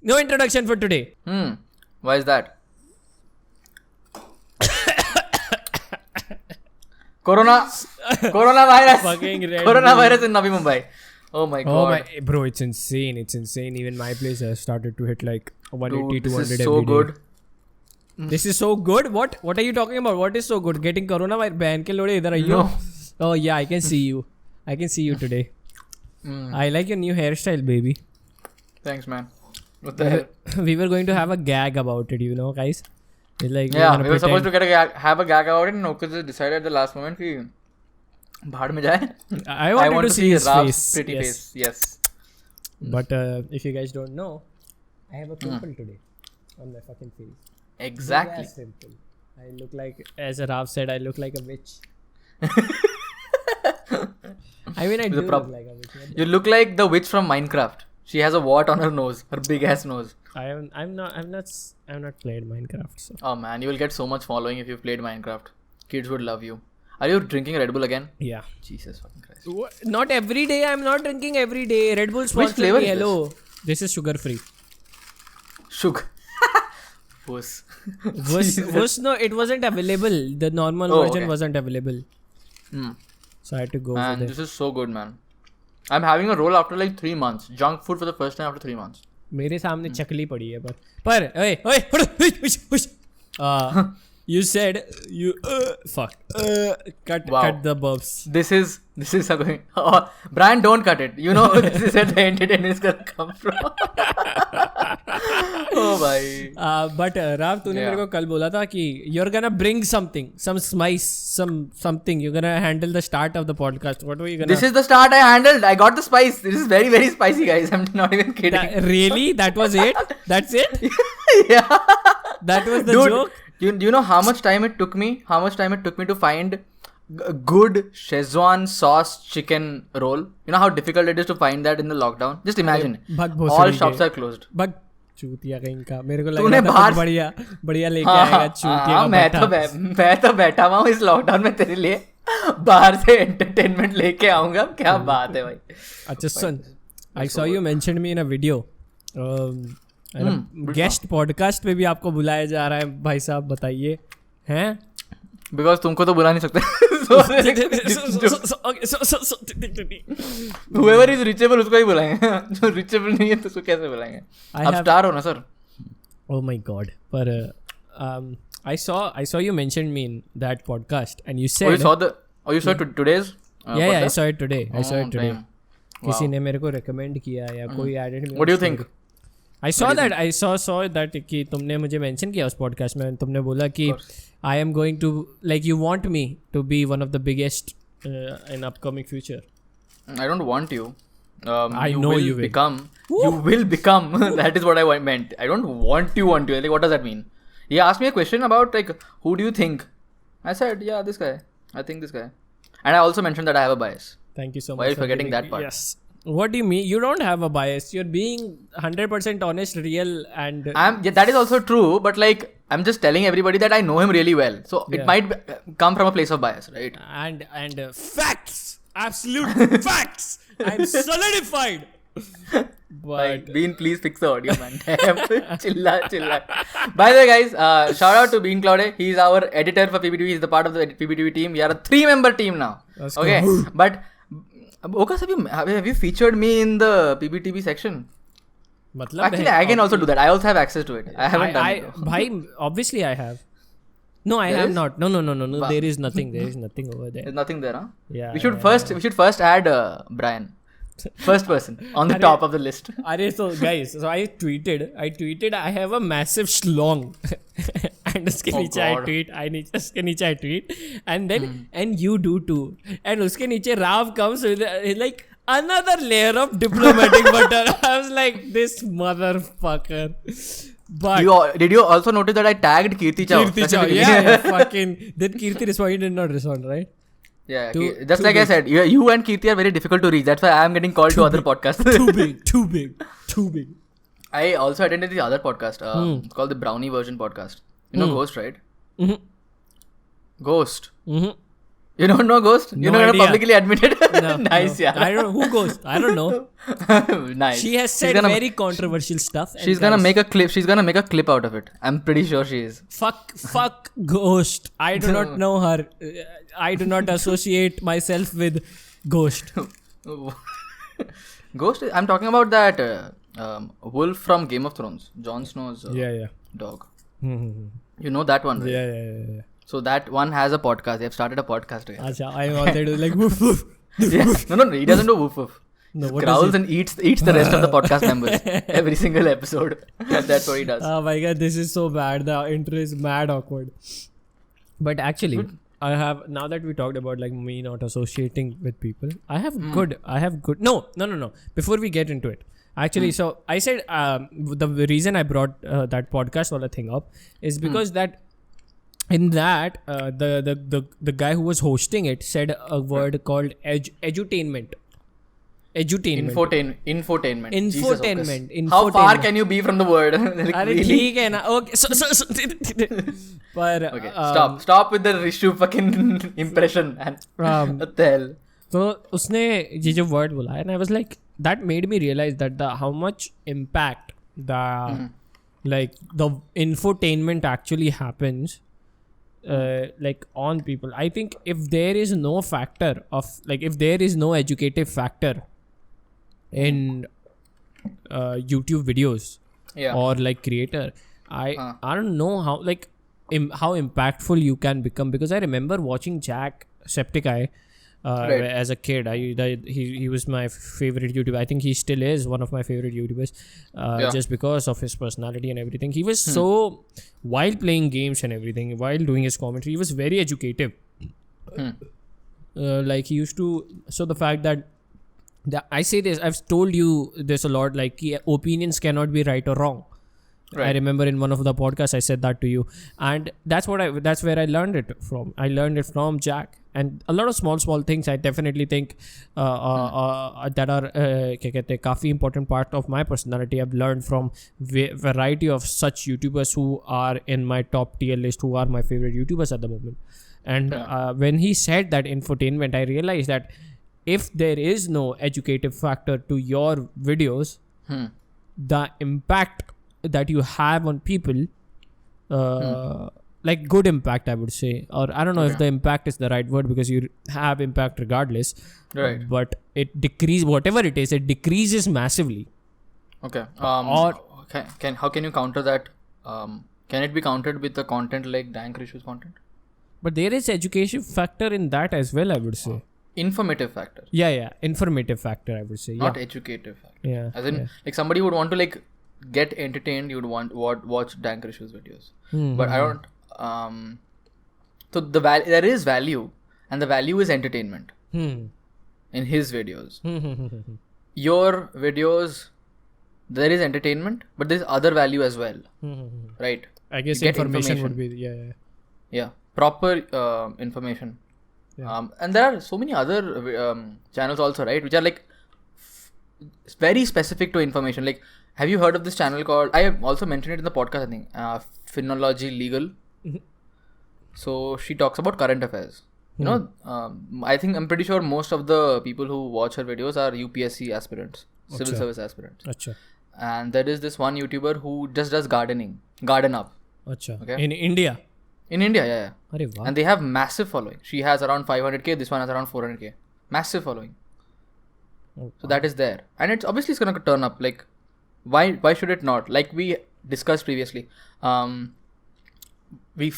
No introduction for today. Why is that? Coronavirus. Fucking Red Coronavirus in Navi Mumbai. Oh my god. Oh my, bro, it's insane. It's insane. Even my place has started to hit like 180, Dude, 200 this is every so day. good. This is so good. What are you talking about? What is so good? Getting coronavirus? Ban ke lode idhar aayo. No. Oh yeah, I can see you. I can see you today. I like your new hairstyle, baby. Thanks, man. What the hell? We were going to have a gag about it, you know, guys. It's like Yeah, we were supposed to have a gag about it, and Okus decided at the last moment कि भाड़ में जाए. I wanted to see his Rav's face. pretty Yes. face. Yes. But if you guys don't know, I have a pimple today on my fucking face. Exactly. Big ass pimple. I look like, as Rav said, I look like a witch. I mean, I do look like a witch. You look like the witch from Minecraft. She has a wart on her nose, her big ass nose. I've not played Minecraft. So. Oh man, you will get so much following if you've played Minecraft. Kids would love you. Are you drinking Red Bull again? Yeah. Jesus fucking Christ. Not every day. I'm not drinking every day. Red Bull sponsor flavor me. is Hello. This is sugar free. Sugar. Wuss. Was no, it wasn't available. The normal version wasn't available. So I had to go Man, with it. this is so good, man. I'm having a roll after like 3 months. Junk food for the first time after 3 months. मेरे सामने चकली पड़ी है पर you said you fuck cut the burps. This is a going. Oh, Brian, don't cut it. You know this is where the entertainment is gonna come from. Oh भाई. But Rav, तूने मेरे को कल बोला था कि you're gonna bring something, some spice, something. You're gonna handle the start of the podcast. What were you gonna? This is the start I handled. I got the spice. This is very very spicy, guys. I'm not even kidding. Really? That was it? That's it? Yeah. That was the joke? Do you know how much time it took me? How much time it took me to find a good Szechuan sauce chicken roll? You know how difficult it is to find that in the lockdown? Just imagine. All shops are closed. But चूतिया कहीं का मेरे को लग रहा था बढ़िया लेके आएगा चूतिया का मैं तो बैठा हुआ हूँ इस लॉकडाउन में तेरे लिए बाहर से एंटरटेनमेंट लेके आऊंगा. क्या बात है भाई. अच्छा सुन, I saw you mentioned me in a video. Guest podcast पे भी आपको बुलाया जा रहा है भाई साहब, बताइए हैं? बिकॉज तुमको तो बुला नहीं सकते. Whoever is reachable उसको ही बुलाएंगे. जो reachable नहीं है तो उसको कैसे बुलाएंगे? आप स्टार हो ना सर. Oh my god. पर I saw you mentioned me in that podcast and you said you saw today's yeah I saw it today. किसी ने मेरे को recommend किया या कोई added me. What do you think? I saw that कि तुमने मुझे mention किया उस podcast में. तुमने बोला कि I am going to, like, you want me to be one of the biggest in upcoming future. I don't want you. I know you will become. You will become. That is what I meant. I don't want you. Like, what does that mean? He asked me a question about like, who do you think? I said, yeah, this guy. I think this guy. And I also mentioned that I have a bias. Thank you so much. While forgetting that part. Yes. What do you mean? You don't have a bias. You're being 100% honest, real, and... that is also true, but like, I'm just telling everybody that I know him really well. So it might come from a place of bias, right? And facts! Absolute facts! I'm solidified! But... Like, Bean, please fix the audio, man. Damn. Chilla. By the way, guys, shout out to Bean Claude. He's our editor for PBTV. He's the part of the PBTV team. We are a 3-member team now. That's okay? Cool. But... Okas, have you featured me in the PBTV section? Actually, I can also do that. I also have access to it. I haven't done it. Bhai, obviously I have. No, I have not. No. Wow. There is nothing. There is nothing over there. There's nothing there, huh? Yeah. We should first add Brian. First person on the top of the list. So guys, I tweeted I have a massive schlong. And उसके नीचे I tweet and then and you do too, and उसके नीचे Rav comes with like another layer of diplomatic butter. I was like, this motherfucker. But did you also notice that I tagged Kirti Chow? Yeah, fucking. Then Kirti responded, did not respond, right? Yeah, just like I said, you and Kirti are very difficult to reach. That's why I am getting called to other podcasts. Too big. I also attended the other podcast. It's called the Brownie Version podcast. You know Ghost, right? Mm-hmm. Ghost. Mm-hmm. You don't know Ghost? You're No not gonna idea. publicly admit it? No, Nice, no. yeah. I don't know who goes. I don't know. Nice. She has said very controversial stuff. She's gonna make a clip. She's gonna make a clip out of it. I'm pretty sure she is. Fuck Ghost. I do not know her. I do not associate myself with Ghost. Ghost. I'm talking about that wolf from Game of Thrones. Jon Snow's Yeah. dog. Hmm. You know that one, right? Yeah. So that one has a podcast. They have started a podcast together. Acha, I want to do like woof woof. Yeah. No. He doesn't do woof woof. No, He what growls does and eats the rest of the podcast members every single episode. That's what he does. Oh my god, this is so bad. The intro is mad awkward. But actually, I have, now that we talked about like me not associating with people, I have good. No. Before we get into it, actually, so I said the reason I brought that podcast wala thing up is because that in that the guy who was hosting it said a word called edutainment. Infotainment. Jesus, Infotainment. How far can you be from the word? Like, अरे really? ठीक है ना okay पर Okay, stop with the Rishu fucking impression and what the hell. तो उसने ये जो word बोला and I was like that made me realize that how much impact like the infotainment actually happens like on people. I think if there is no factor of like if there is no educative factor in YouTube videos or like creator, I don't know how like how impactful you can become, because I remember watching Jacksepticeye as a kid. He was my favorite YouTuber. I think he still is one of my favorite YouTubers just because of his personality and everything. He was so, while playing games and everything, while doing his commentary, he was very educative. Like he used to, so the fact that I say this, I've told you this a lot, like opinions cannot be right or wrong. Right. I remember in one of the podcasts I said that to you, and that's where I learned it from. I learned it from Jack, and a lot of small things I definitely think that are काफी important part of my personality. I've learned from variety of such YouTubers who are in my top tier list, who are my favorite YouTubers at the moment. And when he said that infotainment, I realized that if there is no educative factor to your videos, the impact that you have on people, like good impact, I would say, or I don't know if the impact is the right word, because you have impact regardless, right? But it decreases, whatever it is, it decreases massively. Okay. How can you counter that? Can it be countered with the content like Dank Rishu's content? But there is education factor in that as well, I would say. Informative factor. Yeah. Informative factor, I would say. Not educative factor. Yeah. As in, like somebody would want to like get entertained, you'd want watch Dank Rishu's videos. But I don't. So there is value, and the value is entertainment in his videos. Your videos, there is entertainment, but there's other value as well, right? I guess information would be yeah, proper information. And there are so many other channels also, right, which are like very specific to information. Like, have you heard of this channel called, I have also mentioned it in the podcast, I think, Phenology Legal. So she talks about current affairs. You know, I'm pretty sure most of the people who watch her videos are UPSC aspirants, civil service aspirants. And there is this one YouTuber who just does garden up. Okay. In India? In India, yeah. Arey wow. And they have massive following. She has around 500k, this one has around 400k. Massive following. So that is there. And it's obviously going to turn up. Like, why should it not? Like we discussed previously, we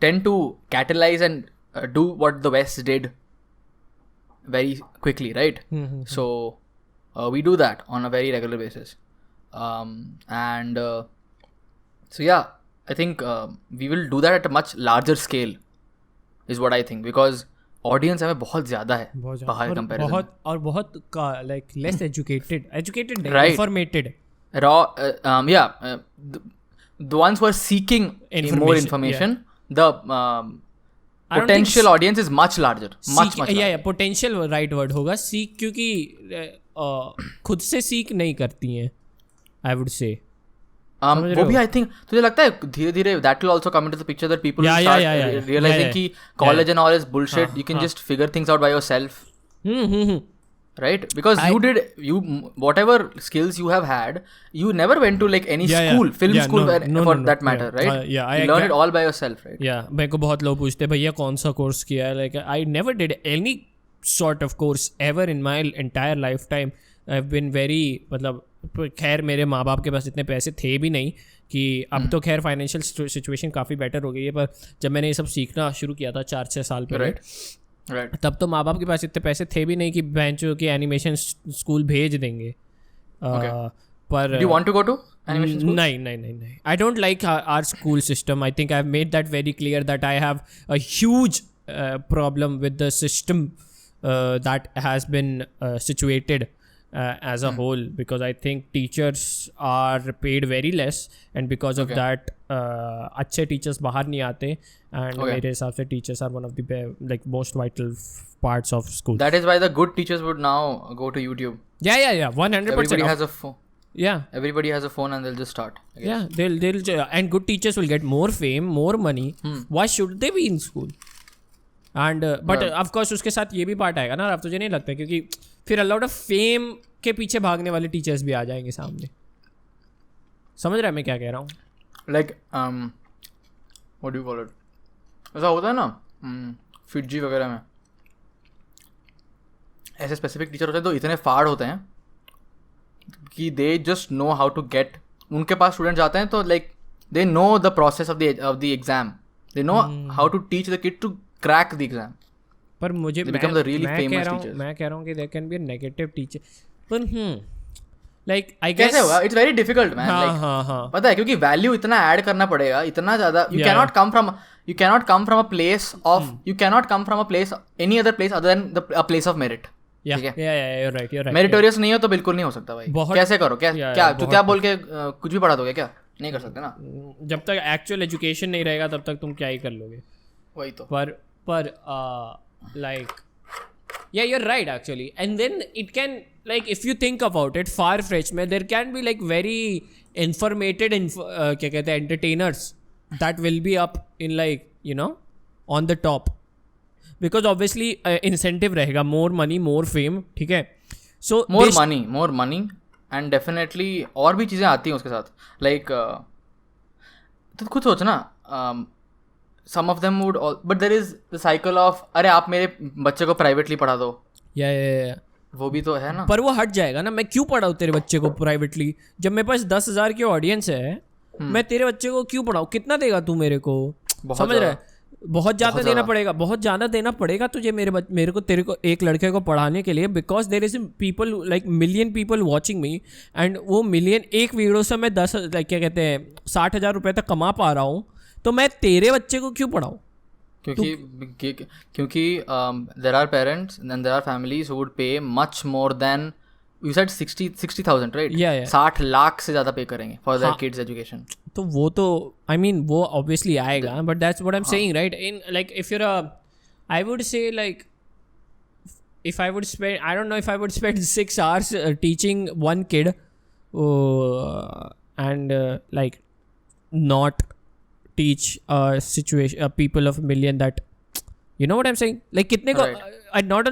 tend to catalyze and do what the West did very quickly, right? So we do that on a very regular basis. So yeah, I think we will do that at a much larger scale is what I think, because audience हमें बहुत ज़्यादा है बाहर comparison और बहुत like less educated right. informated the ones who are seeking more information, the potential audience is much larger, much larger. potential right word होगा. seek क्योंकि खुद से seek नहीं करती हैं, I would say. वो भी आई थिंक तुझे लगता है धीरे धीरे that will also come into the picture that people will start realizing कि college and all is bullshit. You can just figure things out by yourself. Right, because you whatever skills you have had, you never went to like any school, film school for that matter, right? You learned it all by yourself, right? मेरे को बहुत लोग पूछते हैं भैया कौन सा course किया है, like I never did any sort of course ever in my entire lifetime. I've been very मतलब खैर मेरे माँ बाप के पास इतने पैसे थे भी नहीं कि अब तो खैर फाइनेंशियल सिचुएशन काफ़ी बेटर हो गई है, पर जब मैंने ये सब सीखना शुरू किया था 4-6 साल पहले, Right. तब तो माँ बाप के पास इतने पैसे थे भी नहीं कि बेंचों के एनिमेशन स्कूल भेज देंगे. पर Do you want to go to animation school? नहीं. I don't like our school system. I think I've made that very clear that I have a huge problem with the system that has been situated as a whole, because I think teachers are paid very less, and because of that अच्छे teachers बाहर नहीं आते, and मेरे हिसाब से teachers are one of the like most vital parts of school. That is why the good teachers would now go to YouTube. Yeah, 100%. Everybody has a phone. Yeah, everybody has a phone and they'll just start. Yeah, they'll and good teachers will get more fame, more money. Why should they be in school? And but of course उसके साथ ये भी part आएगा ना, अब तुझे नहीं लगता, क्योंकि फिर a lot of fame के पीछे भागने वाले टीचर्स भी आ जाएंगे सामने. समझ रहा है मैं क्या कह रहा हूँ? Like what do you call it? ऐसा होता है ना फिजी वगैरह में, ऐसे स्पेसिफिक टीचर होते हैं तो इतने फाड़ होते हैं कि they just know how to get, उनके पास स्टूडेंट जाते हैं तो like they know the process of the exam, they know how to teach the kid to crack the exam. पर मुझे मैं कह रहा हूँ कि there can be a negative teacher, पर लाइक आई गेस कैसे होगा, it's very difficult man. Like पता है, क्योंकि वैल्यू इतना ऐड करना पड़ेगा, इतना ज्यादा. You cannot come from a place of, you cannot come from a place any other place other than a place of merit. Meritorious नहीं हो तो बिल्कुल नहीं हो सकता भाई. कैसे करो, क्या बोल के कुछ भी पढ़ा दोगे क्या? नहीं कर सकते ना. जब तक एक्चुअल एजुकेशन नहीं रहेगा तब तक तुम क्या ही कर लोगे. वही तो. पर like yeah, you're right actually, and then it can, like if you think about it, far-fetched में there can be like very informated क्या कहते हैं entertainers that will be up in like you know on the top, because obviously incentive रहेगा, more money, more fame, ठीक है. So more money and definitely और भी चीज़ें आती हैं उसके साथ, like तो खुद सोच ना, some of them would all, but there is the cycle of अरे आप मेरे बच्चे को प्राइवेटली पढ़ा दो. या वो भी तो है ना. पर वो हट जाएगा ना, मैं क्यों पढ़ाऊँ तेरे बच्चे को प्राइवेटली जब मेरे पास 10,000 की ऑडियंस है. मैं तेरे बच्चे को क्यों पढ़ाऊँ? कितना देगा तू मेरे को? समझ रहा है? बहुत ज़्यादा देना पड़ेगा तुझे मेरे को तेरे को एक लड़के को पढ़ाने के लिए, because there is people like million people watching me, and वो मिलियन एक वीडियो से मैं 10 लाइक क्या कहते हैं 60,000 रुपये तक कमा पा रहा हूँ, तो मैं तेरे बच्चे को क्यों पढ़ाऊँ? क्योंकि there are parents and there are families who would pay much more than you said 60,000 right? Yeah. 60 lakh से ज़्यादा पे करेंगे for their kids education. तो वो तो I mean वो obviously आएगा, but that's what I'm saying, right? In like if you're I would say like if I would spend, I don't know if I would spend 6 hours teaching one kid and like not teach people of a million that, you know what I'm saying, like कितने को, not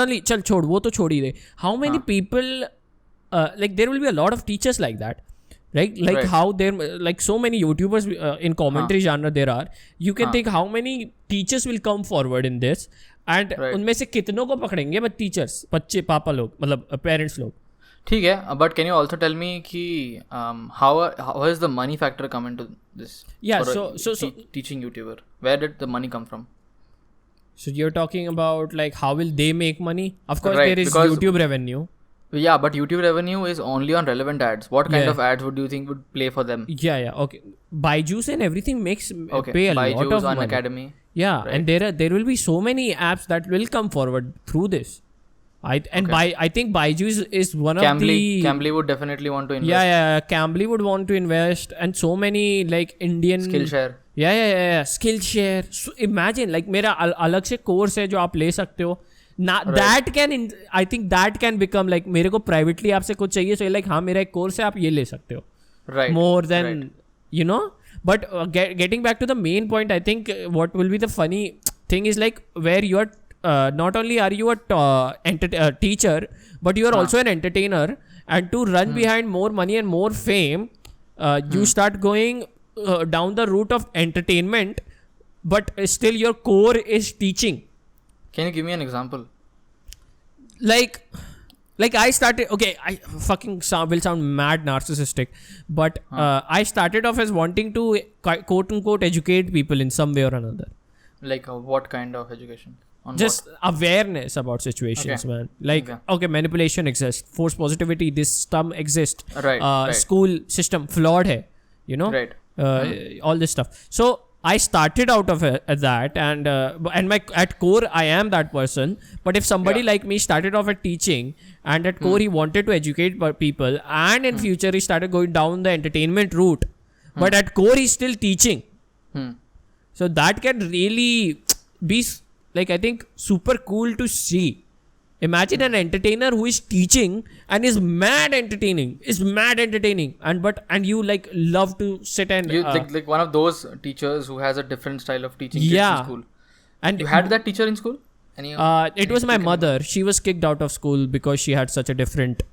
only चल छोड़ वो तो छोड़ ही दे, how many people like there will be a lot of teachers like that, right? Like how there like so many YouTubers in commentary genre there are, you can think how many teachers will come forward in this, and उनमें से कितनों को पकड़ेंगे but teachers, बच्चे, पापा लोग, मतलब parents लोग. ठीक है, but can you also tell me कि how is the money factor come into this? Yeah, so teaching YouTuber, where did the money come from? So you're talking about like how will they make money? Of course, there is YouTube revenue. Yeah, but YouTube revenue is only on relevant ads. What kind of ads would you think would play for them? Yeah, okay. Byju's and everything makes pay a Byju's, lot of money. Academy. Yeah, and there will be so many apps that will come forward through this. I think Byju's is one of the... Cambly would definitely want to invest. Yeah, Cambly would want to invest, and so many like Indian... Skillshare. Yeah, Skillshare. So imagine like मेरा अलग से course है जो आप ले सकते हो. That can, I think that can become like मेरे को privately आपसे कुछ चाहिए, so like हाँ मेरा एक कोर्स है आप ये ले सकते हो. Right. more than Right. you know. But getting back to the main point, I think what will be the funny thing is like where you are not only are you a teacher, but you are also an entertainer, and to run behind more money and more fame, you start going down the route of entertainment, but still your core is teaching. Can you give me an example? Like I started, okay, I fucking will sound mad narcissistic, but I started off as wanting to quote unquote educate people in some way or another. Like what kind of education? On Just awareness about situations, man. Like, okay, manipulation exists, force positivity, this stuff exists. Right. School system flawed hai, you know. Right. All this stuff. So I started out of that, and my at core I am that person. But if somebody like me started off at teaching, and at core he wanted to educate people, and in future he started going down the entertainment route, but at core he's still teaching. So that can really be like, I think, super cool to see. Imagine an entertainer who is teaching and is mad entertaining, and you like love to sit and you like one of those teachers who has a different style of teaching kids in school. And you had that teacher in school? It was my mother. She was kicked out of school because she had such a different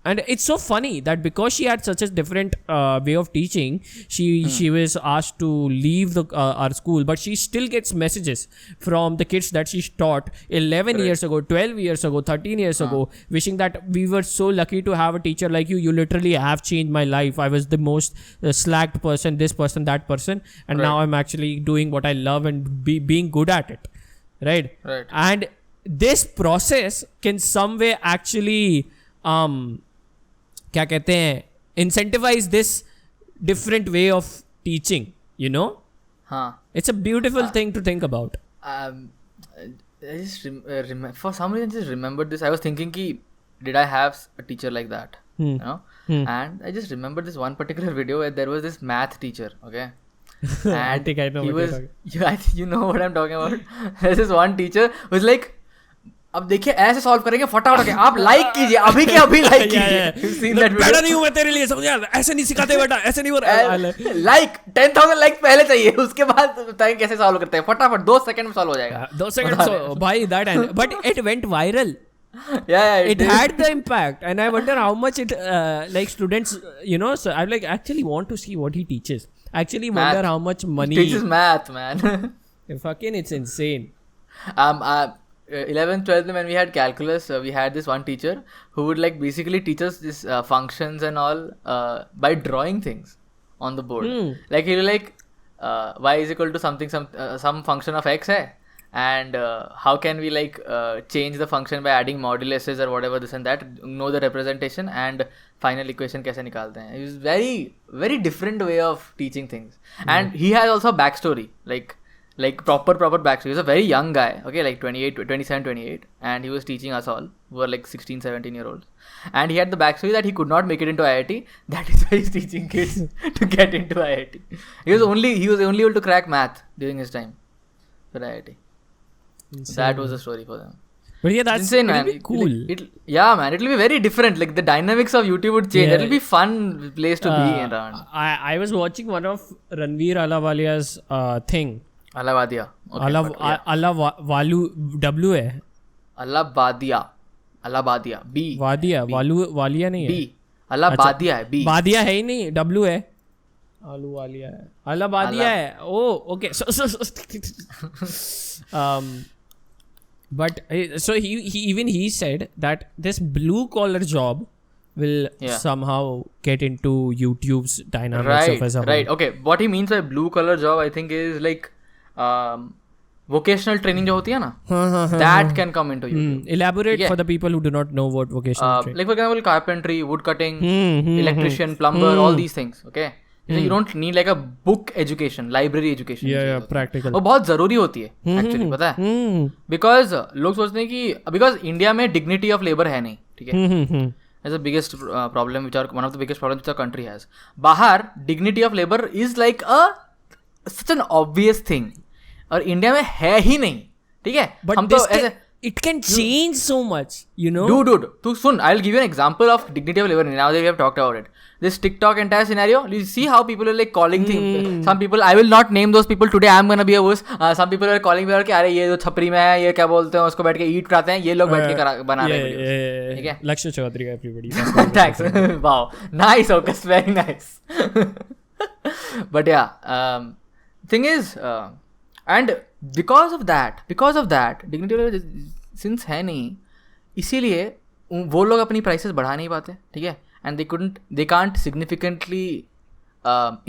and it's so funny that because she had such a different way of teaching, she was asked to leave our school, but she still gets messages from the kids that she taught 11 years ago, 12 years ago, 13 years ago, wishing that we were so lucky to have a teacher like you. You literally have changed my life. I was the most slacked person, this person, that person, and now I'm actually doing what I love and being good at it. Right. And this process can some way actually क्या कहते हैं, incentivize this different way of teaching, you know. It's a beautiful thing to think about. I just for some reason just remembered this. I was thinking did I have a teacher like that? You know. And I just remembered this one particular video where there was this math teacher, okay. And I think I know what you're talking. You know what I'm talking about. There's this one teacher who was like, अब देखिए ऐसे solve करेंगे फटाफट के, आप like कीजिए अभी के अभी, लाइक कीजिए। बेटा नहीं हूं मैं तेरे लिए, समझ यार, ऐसे नहीं सिखाते बेटा, ऐसे नहीं हो रहा। लाइक 10,000 लाइक पहले चाहिए, उसके बाद बताएं कैसे सॉल्व करते हैं, फटाफट 2 सेकंड में सॉल्व हो जाएगा। 2 सेकंड भाई, that, but it went viral. It had the impact, and I wonder how much it like students, you know. So I like actually want to see what he teaches. Actually wonder how much money he teaches math, man. Fucking, it's insane. 11th 12th when we had calculus, we had this one teacher who would like basically teach us this functions and all by drawing things on the board. Like he'll like y is equal to something, some function of x hai, and how can we like change the function by adding moduluses or whatever, this and that, know the representation and final equation kaise nikalte hain. It was very very different way of teaching things. And he has also a backstory, like proper backstory. He was a very young guy, okay, like 27, 28, and he was teaching us all who were like 16, 17-year-olds. And he had the backstory that he could not make it into IIT. That is why he's teaching kids to get into IIT. He was only able to crack math during his time for IIT. Insane. That was the story for them. But yeah, that's insane, man. Cool. Yeah, man. It'll be very different. Like the dynamics of YouTube would change. It'll be fun place to be around. I was watching one of Ranveer Ahluwalia's thing. Allahabadiya. Walu W है. Allahabadiya. B. वादिया. वालिया नहीं है. B. Allahabadiya है. B. बादिया है ही नहीं. W है. Ahluwalia है. Allahabadiya है. Oh, okay. But so he said that this blue collar job will somehow get into YouTube's dynamics of as a whole. Right. Okay. What he means by blue collar job, I think, is like vocational training जो होती है ना, that can come into YouTube. Elaborate for the people who do not know what vocational training. Like for example, carpentry, wood cutting, electrician, plumber, all these things. Okay. So you don't need like a book education, library education. Yeah, practical. वो बहुत जरूरी होती है actually, पता है? Because लोग सोचते हैं कि because India में dignity of labor है नहीं, ठीक है? That's the biggest problem one of the biggest problems which our country has. बाहर dignity of labor is like such an obvious thing, और इंडिया में है ही नहीं, ठीक है? हम तो ऐसे it can change so much, you know. Dude, tu sun, I'll give you an example of dignity of labor. Now that we have talked about it, this TikTok entire scenario, you see how people are like calling things. Some people, I will not name those people today, I'm gonna be a wuss. Some people are calling me कि अरे ये जो छपरी में है, ये क्या बोलते हैं उसको बैठ के ईट कराते हैं, ये लोग बैठ के बना रहे हैं वीडियोस. ठीक है, लक्ष्य चौधरी का everybody. Thanks. Wow, nice August, very nice. But yeah, thing is, and because of that dignity of labor since है नहीं, इसीलिए वो लोग अपनी प्राइसेस बढ़ा नहीं पाते. ठीक है, and they can't significantly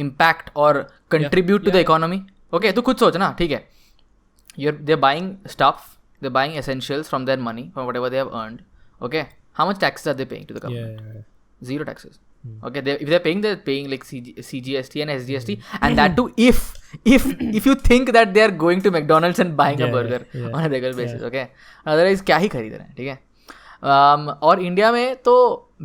impact or contribute to the economy. Okay, तो खुद सोच ना. ठीक है, they're buying stuff, they're buying essentials from their money, from whatever they have earned. Okay, how much taxes are they paying to the government? Yeah. Zero taxes. Okay, if they're paying like CGST and SGST, and that too if you think that they are going to McDonald's and buying a burger on a regular basis. Okay, otherwise क्या ही खरीद रहे हैं. ठीक है, और India में तो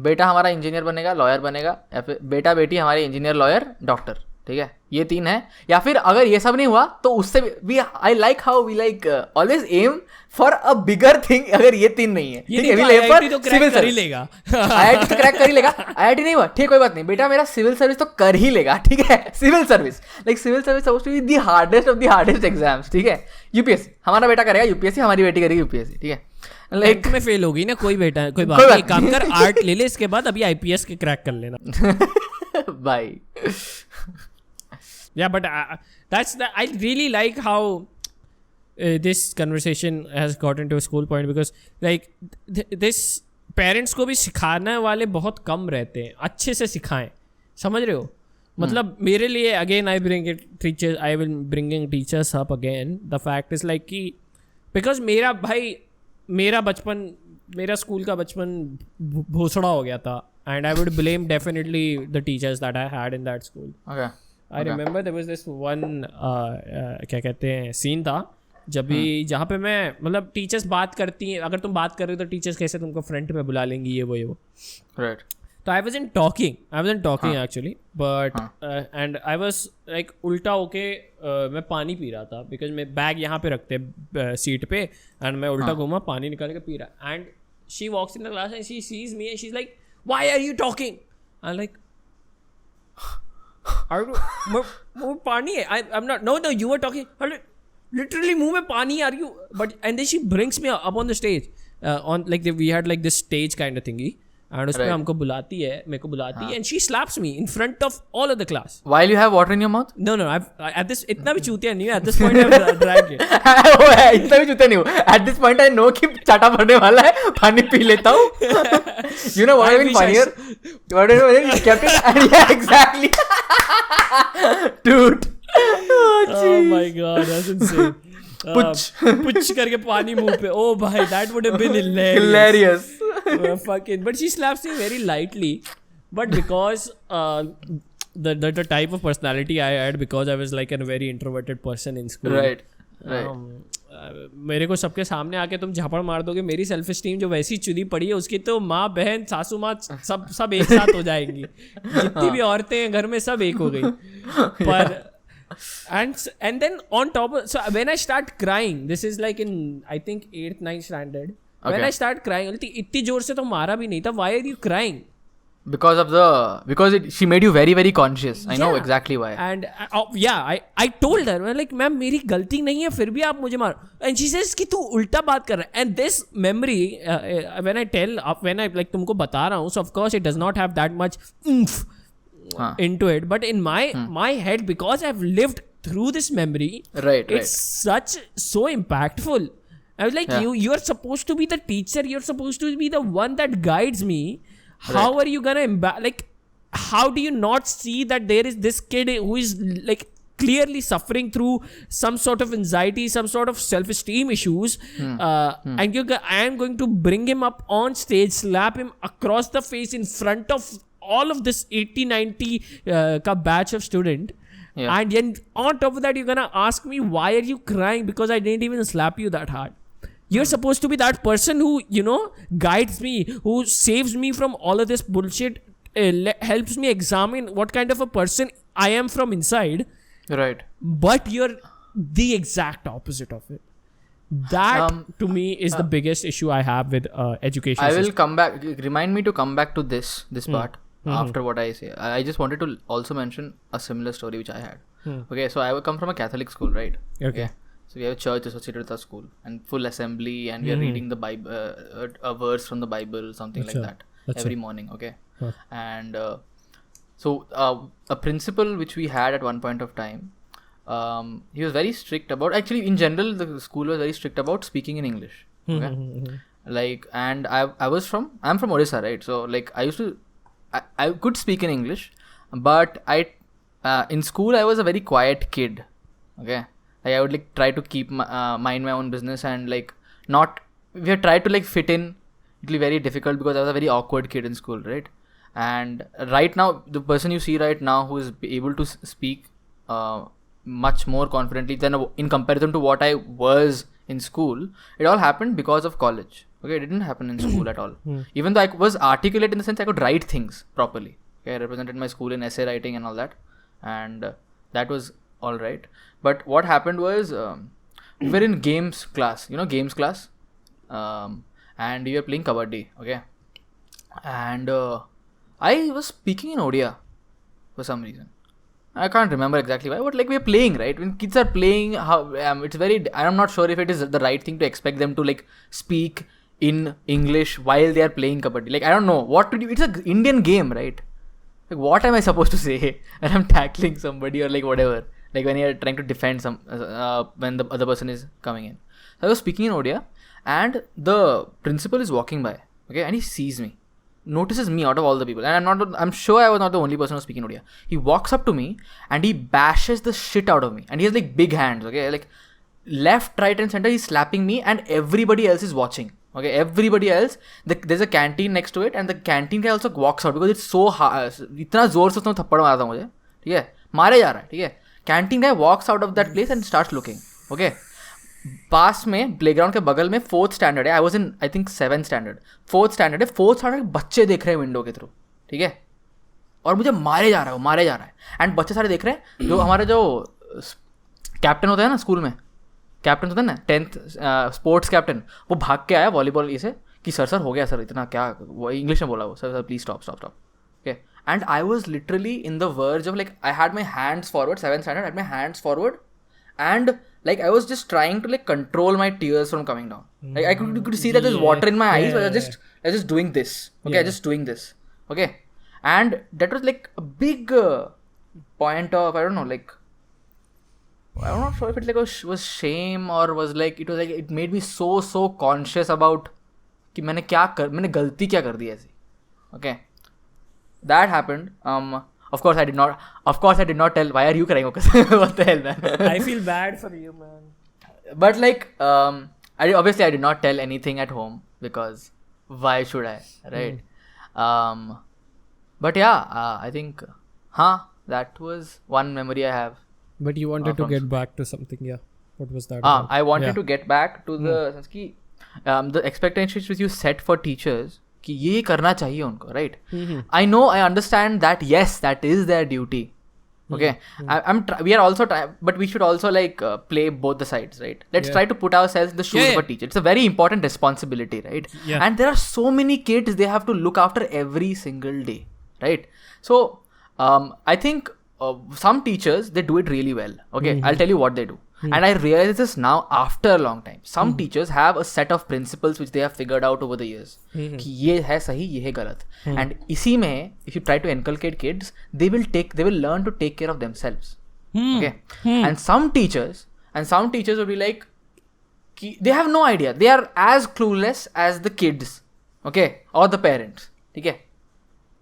बेटा हमारा इंजीनियर बनेगा, लॉयर बनेगा, या फिर बेटा बेटी हमारे इंजीनियर, लॉयर, डॉक्टर. ठीक है, ये 3 है. या फिर अगर ये सब नहीं हुआ तो उससे भी I like how we like always aim for a bigger thing. अगर ये 3 नहीं है, ठीक है, IIT तो क्रैक कर ही लेगा. IIT तो क्रैक कर ही लेगा. IIT नहीं हुआ, ठीक, कोई बात नहीं, बेटा मेरा सिविल सर्विस तो कर ही लेगा. ठीक है, civil service supposed to be the hardest of the hardest exams. ठीक है, यूपीएससी हमारा बेटा करेगा, यूपीएससी हमारी बेटी करेगी यूपीएससी. ठीक है, लाइक में फेल होगी ना, कोई बेटा कोई बात नहीं, काम कर, आर्ट ले ले, इसके बाद अभी IPS के क्रैक कर लेना भाई. Yeah, but I really like how this conversation has gotten to a school point, because like this parents को भी सिखाने वाले बहुत कम रहते हैं. अच्छे से सिखाएं, समझ रहे हो. मतलब मेरे लिए again I will bringing teachers up again. The fact is like कि because मेरा स्कूल का बचपन भोसड़ा हो गया था, and I would blame definitely the teachers that I had in that school. Okay. I remember there was this one क्या कहते हैं सीन था जब भी जहाँ पे मैं मतलब टीचर्स बात करती हैं, अगर तुम बात कर रहे हो तो टीचर्स कैसे तुमको फ्रंट में बुला लेंगी, ये वो राइट. तो I wasn't talking actually, but and I was like उल्टा होके मैं पानी पी रहा था, because मैं बैग यहाँ पे रखते सीट पे, एंड मैं उल्टा घूमा, पानी निकाल के पी रहा, and she walks in the class and she sees me and she's like, why are you talking? I'm like, मुँह में पानी है. I'm not. No, you were talking. Literally मुँह में पानी. Are you? But and then she brings me up on the stage. On like we had like this stage kind of thingy. And उसमें हमको बुलाती है, मेरे को बुलाती है, and she slaps me in front of all of the class. While you have water in your mouth? No. At this इतना भी चूतिया नहीं है. At this point I've dragged it. इतना भी चूतिया नहीं हूँ. At this point I know कि चाटा पड़ने वाला है, पानी पी लेता हूँ. You know what I mean? Funnier. What I mean? You kept it. And yeah, exactly. Dude. Oh my God, that's insane. पुच करके पानी मुंह पे. Oh भाई, that would have been hilarious. Fucking, but she slaps me very lightly. But because the type of personality I had, because I was like a very introverted person in school. Right. मेरे को सबके सामने आके तुम झापड़ मार दोगे, मेरी self esteem जो वैसी चुदी पड़ी है उसकी तो माँ बहन सासू माँ सब एक साथ हो जाएंगी. जितनी भी औरतें हैं घर में सब एक हो गई. पर and then on top of, so when I start crying, this is like in I think 8th 9th standard. When I start crying, इतनी जोर से तो मारा भी नहीं था. Why are you crying? Because she made you very very conscious. I know exactly why. And I told her, like ma'am मेरी गलती नहीं है, फिर भी आप मुझे मारो. And she says कि तू उल्टा बात कर रहा है. And this memory when I like तुमको बता रहा हूँ, so of course it does not have that much oomph into it, but in my head, because I've lived through this memory, it's so impactful. I was like, you're supposed to be the teacher, you're supposed to be the one that guides me. How are you gonna how do you not see that there is this kid who is like clearly suffering through some sort of anxiety, some sort of self-esteem issues, and I am going to bring him up on stage, slap him across the face in front of all of this 80-90 ka batch of student, and then on top of that you're gonna ask me why are you crying because I didn't even slap you that hard. You're supposed to be that person who, you know, guides me, who saves me from all of this bullshit, helps me examine what kind of a person I am from inside. Right. But you're the exact opposite of it. That to me is the biggest issue I have with education. I will system. come back. Remind me to come back to this part after what I say. I just wanted to also mention a similar story which I had. Okay, so I would come from a Catholic school, right? Okay. So we have a church associated with our school and full assembly, and we are reading the Bible, a verse from the Bible, something like that, every morning. Okay, and so a principal which we had at one point of time, he was very strict about. Actually, in general, the school was very strict about speaking in English. Okay, like, and I'm from Odisha, right? So like I could speak in English, but in school I was a very quiet kid. Okay. Like I would like try to keep mind my own business and like not. We had tried to like fit in. It'll be very difficult because I was a very awkward kid in school, right? And right now, the person you see right now who is able to speak much more confidently than in comparison to what I was in school, it all happened because of college. Okay, it didn't happen in school at all. Even though I was articulate in the sense I could write things properly. Okay, I represented my school in essay writing and all that, and that was all right. But what happened was we were in games class, games class, and we were playing kabaddi. Okay, and I was speaking in Odia for some reason. I can't remember exactly why, but like we are playing, right? When kids are playing, it's very. I'm not sure if it is the right thing to expect them to like speak in English while they are playing kabaddi. Like I don't know what to do. It's an Indian game, right? Like what am I supposed to say when I'm tackling somebody or like whatever? Like when you're trying to defend when the other person is coming in. So I was speaking in Odia, and the principal is walking by, okay, and he sees me, notices me out of all the people, and I'm sure I was not the only person who was speaking Odia. He walks up to me and he bashes the shit out of me, and he has like big hands, okay, like left, right, and center. He's slapping me, and everybody else is watching. Okay, everybody else. There's a canteen next to it, and the canteen guy also walks out because it's so hard. इतना जोर से उसने थप्पड़ मारा था मुझे, ठीक है, मारे जा रहा है, ठीक है. Canteen guy walks out of that place and starts looking. Okay, पास में प्लेग्राउंड के बगल में 4th स्टैंडर्ड है. I was in I think 7th standard. 4th standard है. 4th स्टैंडर्ड के बच्चे देख रहे हैं विंडो के थ्रू, ठीक है, और मुझे मारे जा रहा है. एंड बच्चे सारे देख रहे हैं. जो हमारे जो कैप्टन होता है ना स्कूल में, कैप्टन होता है ना 10th स्पोर्ट्स कैप्टन, वो भाग के आया वॉलीबॉल इसे कि सर हो गया सर, इतना क्या, वो इंग्लिश में बोला वो, sir please stop. Okay, and I was literally in the verge of like I had my hands forward, 7th standard, I had my hands forward, and like I was just trying to like control my tears from coming down. Like I could see that there's water in my eyes, but I was just doing this. Okay, just doing this. Okay, and that was like a big point of, I don't know, like I'm not sure if it like was shame or was like it made me so conscious about कि मैंने गलती क्या कर दी ऐसी. Okay. That happened. Of course I did not tell. Why are you crying? What the hell, man? I feel bad for you, man. But like, I did not tell anything at home because why should I, right? But yeah, I think, that was one memory I have. But you wanted to get back to something, yeah. What was that? I wanted to get back to the expectations which you set for teachers. कि ये करना चाहिए उनको, right? I understand that, yes, that is their duty. Okay, we are also but we should also like play both the sides, right? Let's try to put ourselves in the shoes of a teacher. It's a very important responsibility, right? And there are so many kids they have to look after every single day, right? So I think some teachers, they do it really well. Okay, I'll tell you what they do. And I realize this now after a long time. Some teachers have a set of principles which they have figured out over the years. कि ये है सही, ये है गलत. And इसी में, if you try to inculcate kids, they will learn to take care of themselves. Okay. And some teachers will be like, they have no idea. They are as clueless as the kids, okay, or the parents, okay,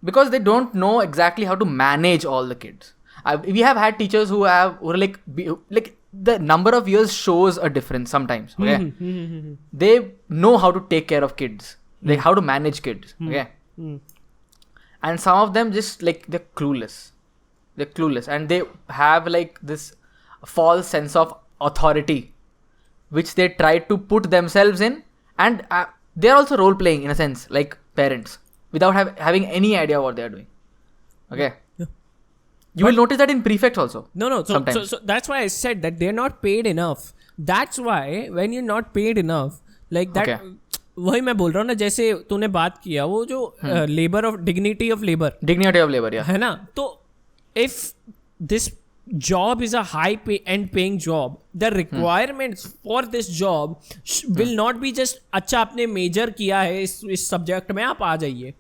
because they don't know exactly how to manage all the kids. We have had teachers who are like the number of years shows a difference sometimes. Okay, they know how to take care of kids, like how to manage kids. Okay, and some of them just like they're clueless, and they have like this false sense of authority, which they try to put themselves in, and they're also role playing in a sense, like parents, without having any idea what they're doing. Okay. You will notice that in prefects also. No. So that's why I said that they're not paid enough that's why when you not paid enough like that, वही मैं बोल रहा हूँ ना, जैसे तूने बात किया वो जो labour of dignity of labour या है ना, तो if this job is a high pay and paying job, the requirements for this job will not be just अच्छा आपने मेजर किया है इस सब्जेक्ट में आप आ जाइए.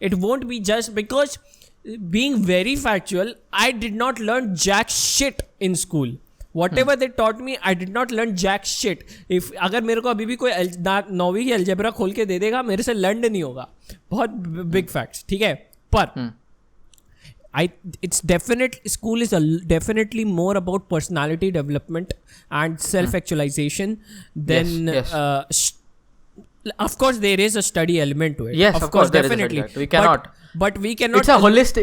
It won't be just because, being very factual, I did not learn jack shit in school. Whatever they taught me, I did not learn jack shit. If अगर मेरे को अभी भी कोई 9वीं की अलजेब्रा खोल के दे देगा, मेरे से लर्न नहीं होगा. बहुत बिग फैक्ट्स, ठीक है. पर it's school is definitely more about personality development and self-actualization than of course there is a study element to it. Yes, of course definitely. We cannot. But we cannot.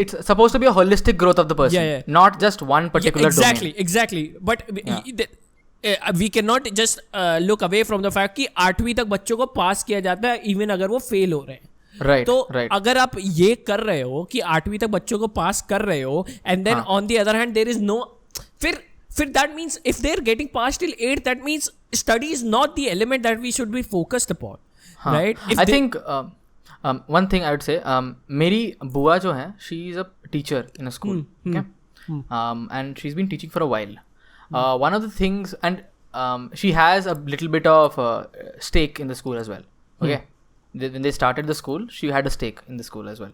It's supposed to be a holistic growth of the person, not just one particular domain. Exactly. But we cannot just look away from the fact कि 8वीं तक बच्चों को पास किया जाता है even अगर वो फेल हो रहे हैं. तो अगर आप ये कर रहे हो कि 8वीं तक बच्चों को पास कर रहे हो, and then on the other hand there is no, फिर that means if they are getting pass till 8th, that means study is not the element that we should be focused upon, right? I think one thing I would say, मेरी बुआ जो है, she is a teacher in a school, and she is been teaching for a while. One of the things, and she has a little bit of stake in the school as well. Okay, when they started the school, she had a stake in the school as well.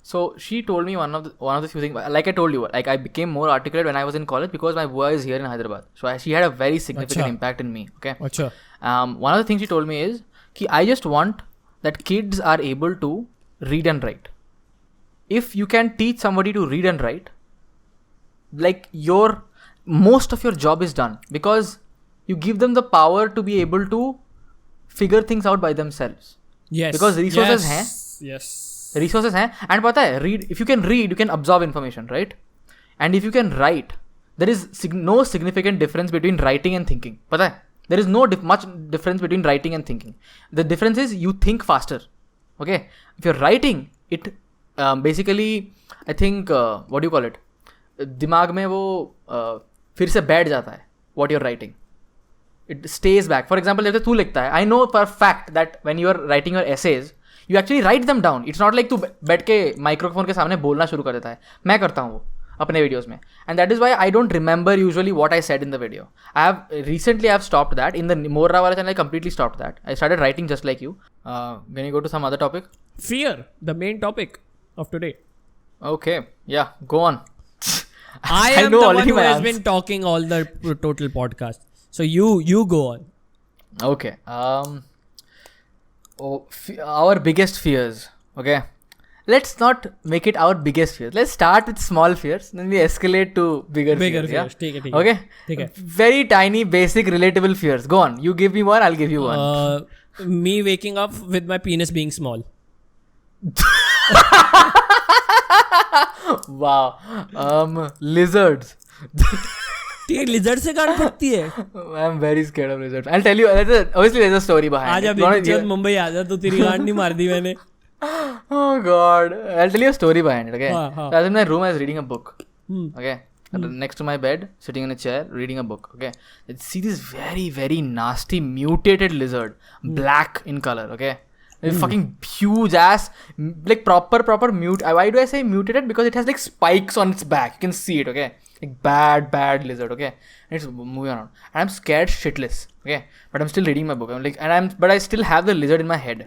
So she told me one of the few things, like I told you, like I became more articulate when I was in college because my boy is here in Hyderabad. So she had a very significant impact in me. Okay. One of the things she told me is ki I just want that kids are able to read and write. If you can teach somebody to read and write, like most of your job is done, because you give them the power to be able to figure things out by themselves. Yes. Because resources हैं. Yes. Resources हैं. And पता है, if you can read, you can absorb information, right? And if you can write, there is no significant difference between writing and thinking. पता है? There is no much difference between writing and thinking. The difference is you think faster. Okay? If you're writing, it basically, I think, what do you call it? दिमाग में वो फिर से बैठ जाता है what you're writing. It stays back. For example, जैसे तू लिखता है, I know for a fact that when you are writing your essays, you actually write them down. It's not like तू बैठ के माइक्रोफोन के सामने बोलना शुरू कर देता है. मैं करता हूँ वो अपने वीडियोस में, and that is why I don't remember usually what I said in the video. I have stopped that. In the Morra wala channel, I completely stopped that. I started writing just like you. Can you go to some other topic? Fear, the main topic of today. Okay, yeah, go on. I am the one who has been talking all the total podcast. So you go on. Okay. Our biggest fears. Okay. Let's not make it our biggest fears. Let's start with small fears, then we escalate to bigger fears. Yeah? Okay. Okay. Very tiny, basic, relatable fears. Go on. You give me one, I'll give you one. Me waking up with my penis being small. Wow. Lizards. Lizard से गांड फटती है. I'm very scared of lizards. I'll tell you. Obviously, there's a story behind it. आजा मुंबई आजा, तो तेरी गांड नहीं मार दी मैंने. Oh God. I'll tell you a story behind it. Okay. So I was in my room. I was reading a book. Okay. Next to my bed, sitting in a chair, reading a book. Okay. I see this very, very nasty mutated lizard, black in color. Okay. Fucking huge ass, like proper mute. Why do I say mutated? Because it has like spikes on its back. You can see it. Okay. Like bad lizard, okay, and it's moving around, and I'm scared shitless, okay, but I'm still reading my book. But I still have the lizard in my head,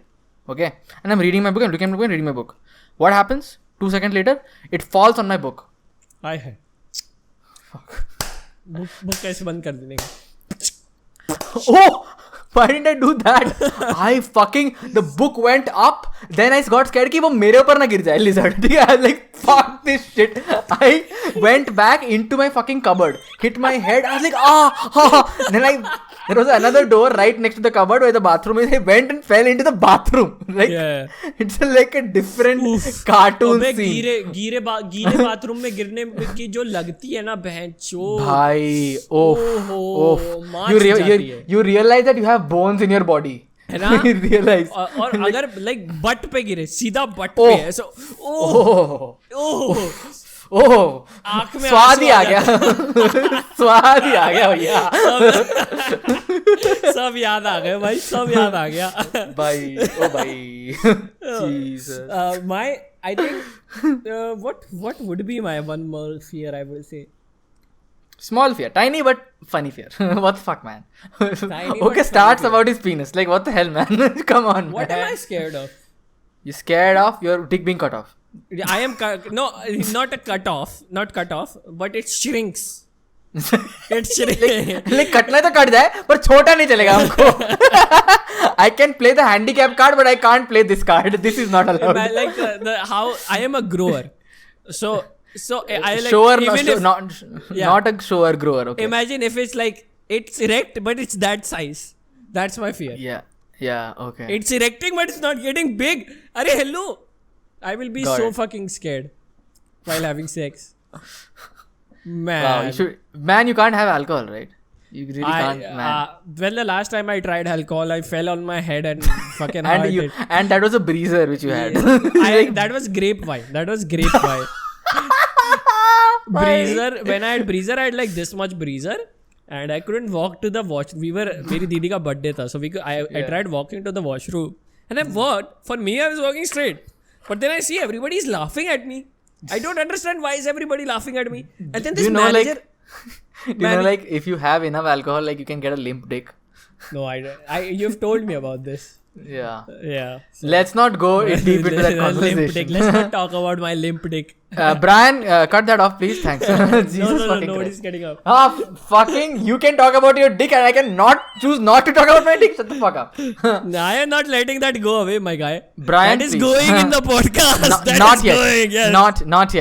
okay, and I'm reading my book. I'm looking at my book and reading my book. What happens? 2 seconds later, it falls on my book. I है. Fuck. Book कैसे बंद कर देने का? Oh! Why didn't I do that? The book went up. Then I got scared कि वो मेरे ऊपर ना गिर जाए lizard. I was like, fuck this shit. I went back into my fucking cupboard, hit my head. I was like, Then there was another door right next to the cupboard where the bathroom is. I went and fell into the bathroom. Like, it's like a different cartoon scene. गीरे bathroom में गिरने की जो लगती है ना बहनचोद. भाई, you realize that you have bones in your body. है ना? realize. और अगर like बट पे गिरे, सीधा बट पे है, so आँख में स्वाद ही आ गया. स्वाद ही आ गया भैया. सब याद आ गए भाई, सब याद आ गया. Bye. Oh, bye. Jesus. My, I think, what would be my one more fear? I will say. Small fear, tiny but funny fear. What the fuck, man? Tiny Okay, but starts funny about his penis. Like, what the hell, man? Come on. What man. am I scared of? You scared of your dick being cut off? I am no, not a cut off, not cut off, but it shrinks. It shrinks. like कटना तो cut जाए पर छोटा नहीं चलेगा हमको. I can play the handicap card but I can't play this card. This is not allowed. Like how I am a grower, so I like Shower, even if not a shower grower. Okay. imagine if it's like it's erect but it's that size. That's my fear. Yeah. Okay. It's erecting but it's not getting big. Arey hello, I will be Got so it. fucking scared while having sex. Man. Wow, you can't have alcohol, right? You really can't, man. Well, the last time I tried alcohol, I fell on my head and fucking and that was a breezer which you had. That was grape wine. Breezer. When I had breezer, I had like this much breezer, and I couldn't walk to the wash. मेरी दीदी का birthday था, so I tried walking to the washroom, and I walked. For me, I was walking straight, but then I see everybody is laughing at me. I don't understand why is everybody laughing at me. And then this manager. Like if you have enough alcohol, like you can get a limp dick. No, you've told me about this. Yeah. Let's not go deep into that conversation. Limp dick. Let's not talk about my limp dick. Brian, cut that off, please. Thanks. Jesus no, fucking nobody's Christ. getting up. Fucking, you can talk about your dick and I can choose not to talk about my dick. Shut the fuck up. I am not letting that go away, my guy. Brian, that is please. going in the podcast. Not yet. Going, yes. Not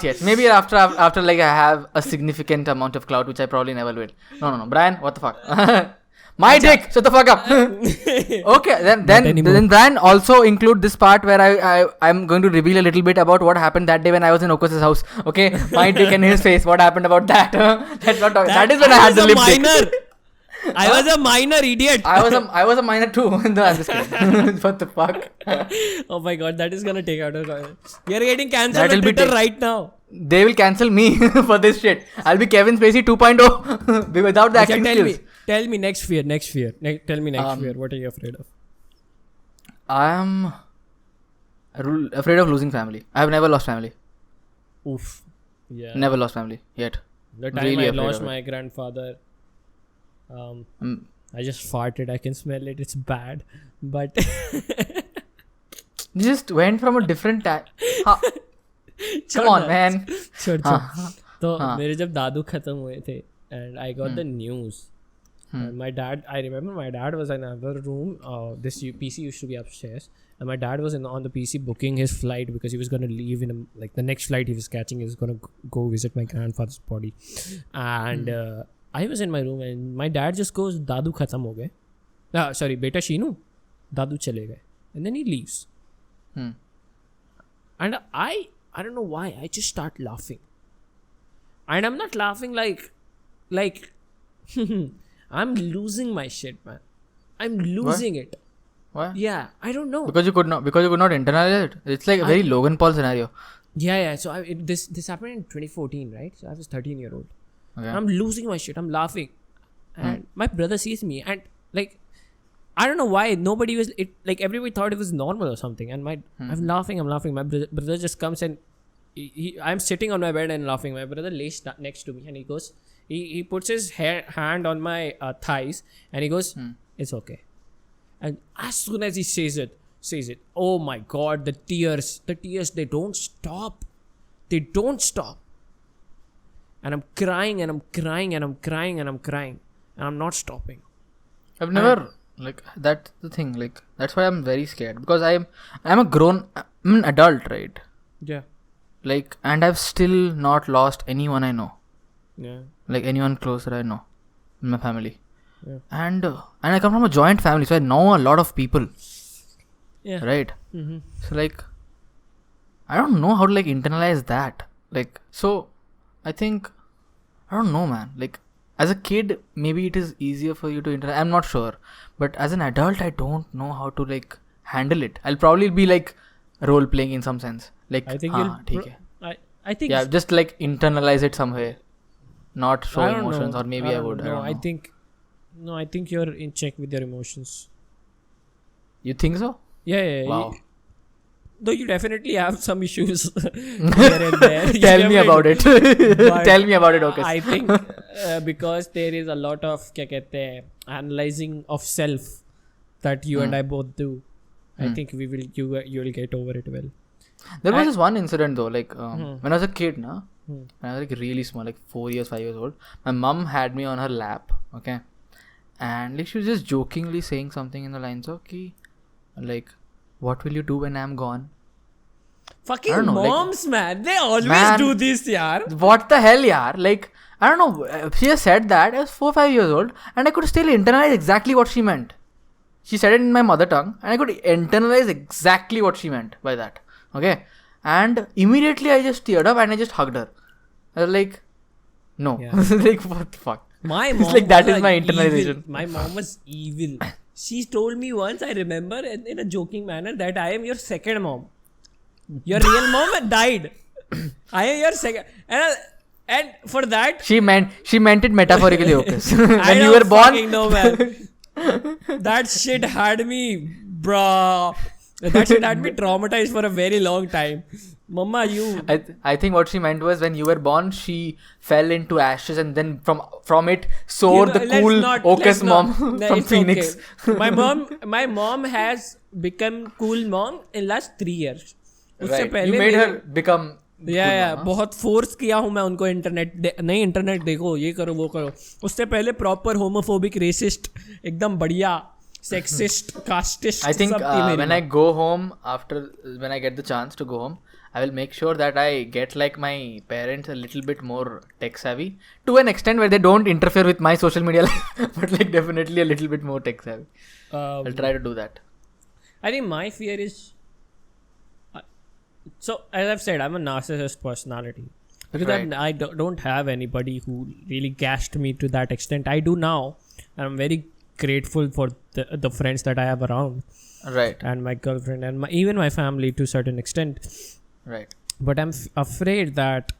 yet. Maybe after like I have a significant amount of clout, which I probably never will. No. Brian, what the fuck? My dick! Shut the fuck up! Okay, then Brian also include this part where I'm going to reveal a little bit about what happened that day when I was in Okos's house. Okay, my dick in his face. What happened about that? Let's not talk. That is when I had the lip dick. I was a minor idiot. I was a minor too. No, I'm just kidding. What the fuck? Oh my god, that is gonna take out a call. We are getting cancelled on Twitter right now. They will cancel me for this shit. I'll be Kevin Spacey 2.0 without the acting skills. Tell me next fear. Tell me next fear. What are you afraid of? I am afraid of losing family. I have never lost family. Oof. Yeah. Never lost family yet. The time really I lost my grandfather, I just farted. I can smell it. It's bad. But you just went from a different time. Come on, man. तो मेरे जब दादू खत्म हुए थे and I got the news. And my dad, I remember my dad was in another room. This PC used to be upstairs, and my dad was on the PC booking his flight because he was going to leave in the next flight he was catching. He was going to go visit my grandfather's body, and I was in my room, and my dad just goes, "Dadu khatam ho gaye." Sorry, beta Sheenu, Dadu chale gaye, and then he leaves. And I don't know why, I just start laughing, and I'm not laughing like. I'm losing my shit, man. I'm losing it. What? Yeah, I don't know. Because you could not internalize it. It's like a very Logan Paul scenario. Yeah. So this happened in 2014, right? So I was 13-year-old. Okay. I'm losing my shit. I'm laughing, and my brother sees me, and like, I don't know why nobody was it. Like everybody thought it was normal or something, and I'm laughing. My brother just comes and I'm sitting on my bed and laughing. My brother lays next to me, and he goes. He puts his hand on my thighs and he goes, "It's okay." And as soon as he says it, oh my god, the tears, they don't stop. And I'm crying and I'm crying and I'm crying and I'm crying and I'm not stopping. I've never that's the thing. Like that's why I'm very scared because I'm an adult, right? Yeah. Like, and I've still not lost anyone I know. Yeah. Like anyone closer I know in my family. Yeah. And I come from a joint family, so I know a lot of people. Yeah. Right. Mm-hmm. So like, I don't know how to like internalize that. Like, so I think I don't know, man. Like, as a kid, maybe it is easier for you to internalize. I'm not sure, but as an adult, I don't know how to like handle it. I'll probably be like role playing in some sense. Like, I think I think just like internalize it somewhere. Not show I don't emotions, know. or maybe I would. No, I think No, I think you're in check with your emotions. You think so? Yeah. Wow. Though you definitely have some issues here and there. You Tell me about it. But Tell me about it, okay. I think because there is a lot of क्या कहते हैं, analyzing of self that you and I both do. I think you will get over it well. There was this one incident though, like when I was a kid, when I was like really small, like 4 years, 5 years old, my mum had me on her lap, okay, and like she was just jokingly saying something in the lines of, like, what will you do when I'm gone? Fucking I don't know, moms, man. They always Man. do this, yaar. What the hell, yaar? Like, I don't know. She just said that. I was 4 5 years old, and I could still internalize exactly what she meant. She said it in my mother tongue, and I could internalize exactly what she meant by that. Okay, and immediately I just teared up and I just hugged her. I was like, no, Yeah. like what the fuck? My It's mom like that was is my evil. internalization. My mom was evil. She told me once, I remember, in a joking manner, that I am your second mom. Your real mom died. I am your second. And for that, She meant it metaphorically, okay. I When you don't were born, fucking know, man. That shit had me, bruh. That shit had me traumatized for a very long time. Mama, you. I think what she meant was when you were born, she fell into ashes, and then from it soared the cool Ocus mom from it's Phoenix. Okay. My mom has become cool mom in last 3 years. उससे Right. पहले You made मेरे- her become. या बहुत force किया हूँ मैं उनको internet देखो, ये करो, वो करो. उससे पहले प्रॉपर होमोफोबिक, रेसिस्ट, एकदम बढ़िया sexist, casteist. I think when I go home when I get the chance to go home, I will make sure that I get like my parents a little bit more tech savvy, to an extent where they don't interfere with my social media life, but like definitely a little bit more tech savvy. I'll try to do that. I think my fear is, so as I've said, I'm a narcissist personality. Because Right. I don't have anybody who really gashed me to that extent. I do now. And I'm very grateful for the friends that I have around. Right. And my girlfriend and even my family to a certain extent. Right. But I'm afraid that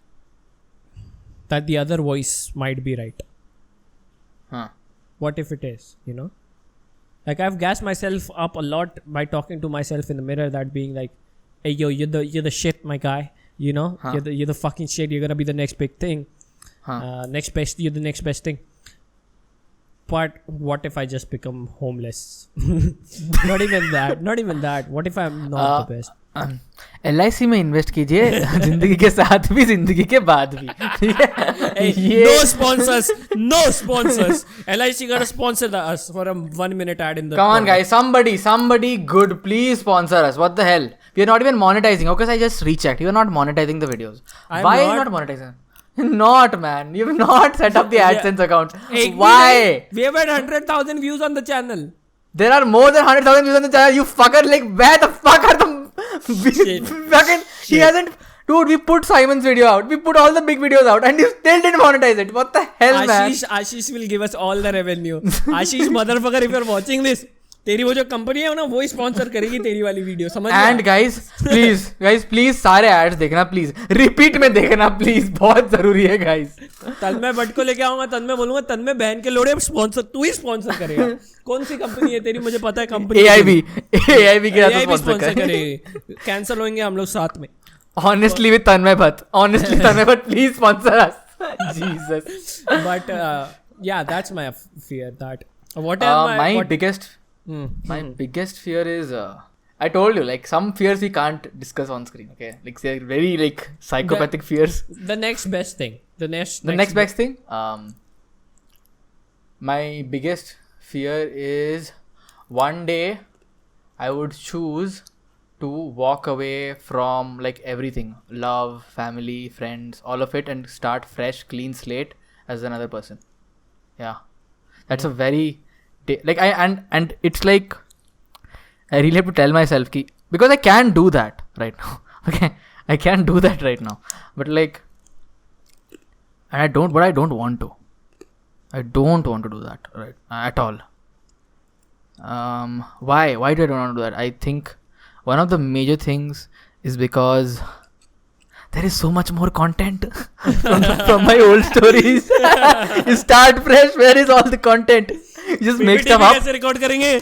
the other voice might be right. Huh. What if it is, you know? Like I've gassed myself up a lot by talking to myself in the mirror, that being like, hey yo, you're the shit, my guy. You know? Huh. You're the fucking shit. You're gonna be the next big thing. Huh. You're the next best thing. But what if I just become homeless? Not even that. What if I'm not the best? LIC में invest कीजिए, जिंदगी के साथ भी जिंदगी के बाद भी. No sponsors. LIC gotta sponsor us for a 1 minute ad in the. Come on, guys. Somebody good, please sponsor us. What the hell? We are not even monetizing. Okay, so I just rechecked. You are not monetizing the videos. Why are you not monetizing? Not, man. You've not set up the AdSense account. Why? We have had 100,000 views on the channel. There are more than 100,000 views on the channel. You fucker, like, where the fuck are the fucking? He hasn't. Dude, we put Simon's video out. We put all the big videos out, and you still didn't monetize it. What the hell, man? Ashish will give us all the revenue. Ashish motherfucker, if you're watching this, तेरी वो जो company है ना, वो ही sponsor करेगी तेरी वाली video, समझ. एंड गाइस प्लीज सारे एड्स देखना, प्लीज रिपीट में देखना, प्लीज, बहुत जरूरी है गाइस. तन्मय भट्ट को लेके आऊंगा, तन्मय बोलूंगा, तन्मय बहन के लोड़े स्पॉन्सर तू ही स्पॉन्सर करेगा. कौन सी कंपनी है तेरी, मुझे पता है कंपनी. AIB के साथ स्पॉन्सर करेगी. कैंसिल होंगे हम लोग साथ में. Honestly with Tanmay Bhatt, please sponsor us. Jesus. But yeah, that's my fear. That my biggest fear is I told you, like, some fears we can't discuss on screen. Okay, like they're very like psychopathic fears. The next best thing. The next best thing. My biggest fear is one day I would choose to walk away from like everything, love, family, friends, all of it, and start fresh, clean slate as another person. Yeah, that's a very like and it's like I really have to tell myself ki, because I can't do that right now. Okay, I can't do that right now, but like, and I don't want to. I don't want to do that right at all. Why do I don't want to do that? I think one of the major things is because there is so much more content from my old stories. You start fresh. Where is all the content? You just make stuff up. कैसे record करेंगे?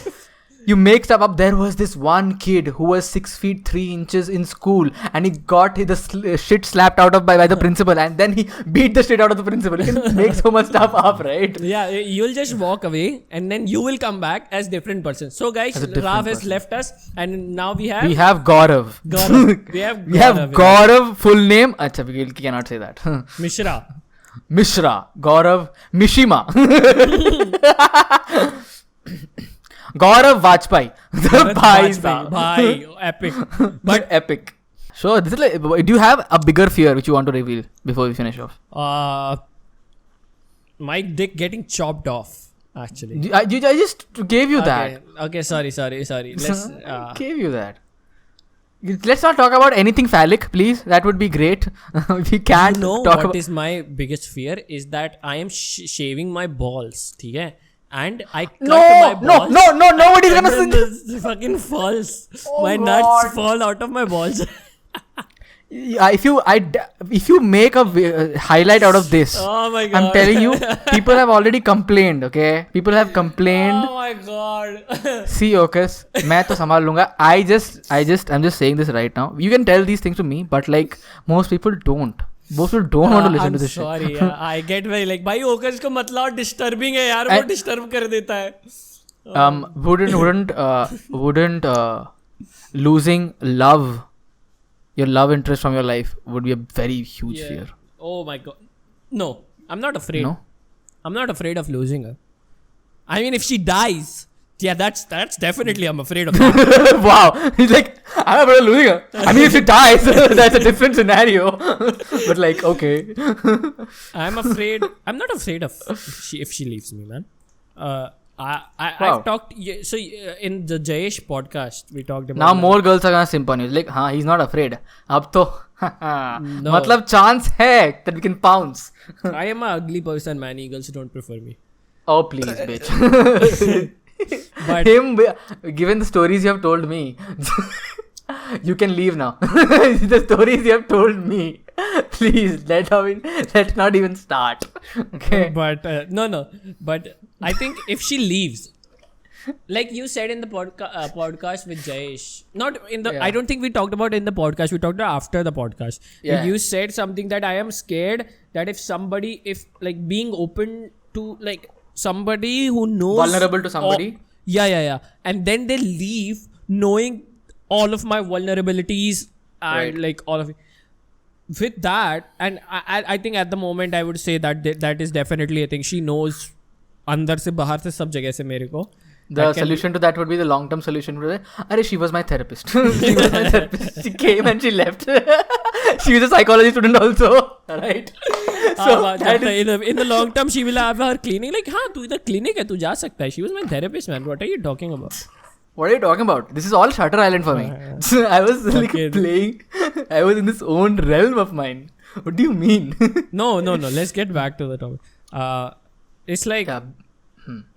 You make stuff up. There was this one kid who was 6 feet 3 inches in school, and he got the shit slapped out of by the principal, and then he beat the shit out of the principal. You can make so much stuff up, right? Yeah, you'll just walk away, and then you will come back as different person. So guys, As a different Rav has person. left us, and now we have We have Gaurav. Gaurav. We have We have Gaurav. Full name. Acha, we cannot say that. Mishra. Mishra. Gaurav Mishima. Gaurav Vajpayee. The Bhai Saab. Bhai, epic. But epic. So this is like, do you have a bigger fear which you want to reveal before we finish off? My dick getting chopped off. Actually. I just gave you that. Okay. Sorry. Let's. Gave you that. Let's not talk about anything phallic, please. That would be great. We can't You know talk what about. is my biggest fear is that I am shaving my balls. ठीक है? And I cut my balls. No, nobody's gonna And then sing. this fucking falls. Oh My God. nuts fall out of my balls. If you make a highlight out of this, Oh my god. I'm telling you, people have already complained. Okay, people have complained. Oh my god. See, Ocus, मैं तो संभाल लूँगा. I'm just saying this right now. You can tell these things to me, but like most people don't. Most people don't want to listen I'm to this sorry, shit. yeah. I get very like भाई ओकस को मतलब disturbing है यार, वो disturb कर देता है. Wouldn't losing your love interest from your life would be a very huge Yeah. fear. Oh my god. No, I'm not afraid. No? I'm not afraid of losing her. I mean, if she dies, yeah, that's definitely I'm afraid of that. Wow, he's like, I'm afraid of losing her. I mean, if she dies, that's a different scenario. But like, okay. I'm afraid. I'm not afraid of if she leaves me, man. Wow. I've talked. So in the Jayesh podcast, we talked about Now more girls are gonna simp on you. Like, he's not afraid. अब तो No. मतलब chance है that we can pounce. I am an ugly person, man. Eagles don't prefer me. Oh please, bitch. But Given the stories you have told me, you can leave now. The stories you have told me, please let's not even start. Okay. but no. But I think if she leaves, like you said in the podcast with Jayesh, not in the. Yeah. I don't think we talked about it in the podcast. We talked about after the podcast. Yeah. You said something that I am scared that if like being open to like somebody who knows Vulnerable to somebody. Yeah. And then they leave knowing all of my vulnerabilities and Right. like all of it. With that, and I think at the moment I would say that is definitely a thing. She knows अंदर से बाहर से सब जगह से मेरे को. The solution to that would be the long-term solution. Would be, Arey, she was my therapist. She was my therapist. She came and she left. She was a psychology student also, right? So that is, in the long term she will have her clinic. Like हाँ तू इधर clinic है तू जा सकता है. She was my therapist, man. What are you talking about? what are you talking about? This is all Shutter Island for me. I was like Okay. playing. I was in this own realm of mine. What do you mean? No. Let's get back to the topic. It's like Yeah.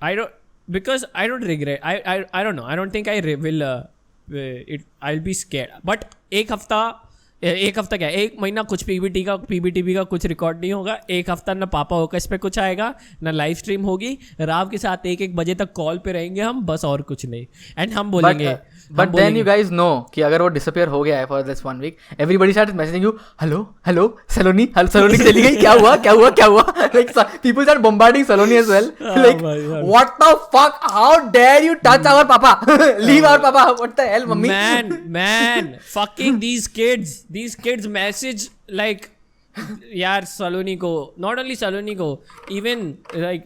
I don't regret. I don't know. I don't think I will. I'll be scared. But एक हफ्ता क्या, एक महीना कुछ पीबीटीवी का कुछ record नहीं होगा. एक हफ्ता ना पापा ओकस पे कुछ आएगा ना लाइव स्ट्रीम होगी. राव के साथ 1 बजे तक कॉल पे रहेंगे हम, बस और कुछ नहीं. एंड हम बोलेंगे But then you guys know कि अगर वो disappear हो गया है for this 1 week, everybody started messaging you, hello, Saloni चली गई, क्या हुआ? Like people start bombarding Saloni as well. Like, my God. what the fuck? How dare you touch our papa? Leave our papa. What the hell, mummy? Man, fucking these kids message like यार सलोनी को, not only सलोनी को, even like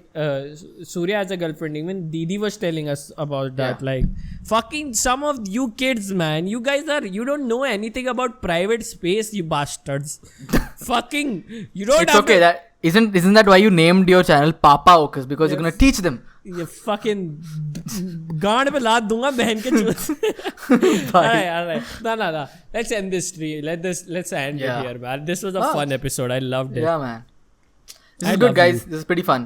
Surya has a girlfriend. Even Didi was telling us about that. Yeah. Like fucking some of you kids, man, you don't know anything about private space, you bastards. Fucking you don't. It's have okay. That isn't that why you named your channel Papa Ocus? Because you're gonna teach them. ये fucking गांड पे लात दूंगा बहन के चूत. Alright. No. Let's end this tree. Let's end Yeah. it here, man. This was a fun episode. I loved it. Yeah, man. This I is good, love guys. you. This is pretty fun.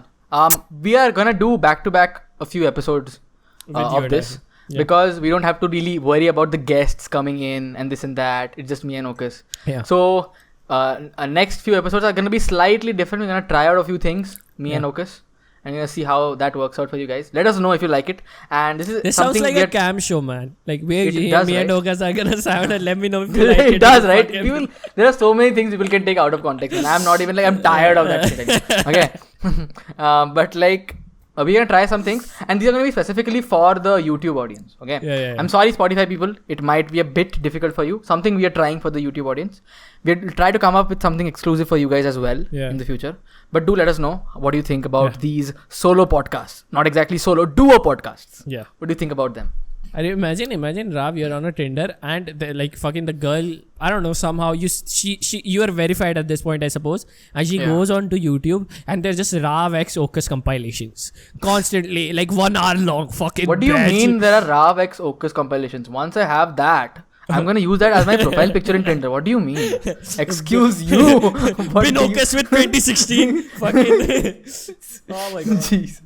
We are gonna do back-to-back a few episodes With you of and this I. Yeah. because we don't have to really worry about the guests coming in and this and that. It's just me and Ocus. Yeah. So next few episodes are gonna be slightly different. We're gonna try out a few things, me and Ocus, I'm gonna see how that works out for you guys. Let us know if you like it. And this is This sounds something like we a cam show, man. Like me does, and right? Ogas are gonna sound and let me know if you like it. it does, right? Fucking- There are so many things people can take out of context, and I'm not even like, I'm tired of that shit. Okay. But like, we're gonna try some things, and these are gonna be specifically for the YouTube audience. Okay. Yeah. I'm sorry, Spotify people. It might be a bit difficult for you. Something we are trying for the YouTube audience. We'll try to come up with something exclusive for you guys as well in the future. But do let us know what do you think about these solo podcasts. Not exactly solo, duo podcasts. Yeah. What do you think about them? I imagine Rav, you're on a Tinder and like fucking the girl, I don't know, somehow you are verified at this point, I suppose, and she goes on to YouTube and there's just Rav X Ocus compilations constantly, like 1 hour long. Fucking. What do you mean there are Rav X Ocus compilations? Once I have that, I'm gonna use that as my profile picture in Tinder. What do you mean? Excuse you. Been Ocus with 2016. Fucking. Oh my god. Jesus.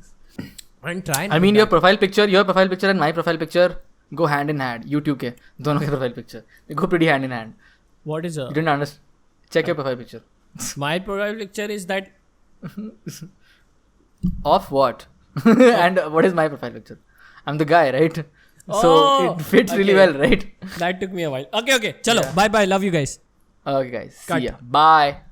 I'm trying. I mean, your profile picture and my profile picture go hand in hand. YouTube के दोनों के profile picture they go pretty hand in hand. What is You didn't understand? Check your profile picture. my profile picture is that Of what? And what is my profile picture? I'm the guy, right? So it fits really well, right? that took me a while. Okay. Chalo. Bye. Love you guys. Okay, guys. Cut. See ya. Bye.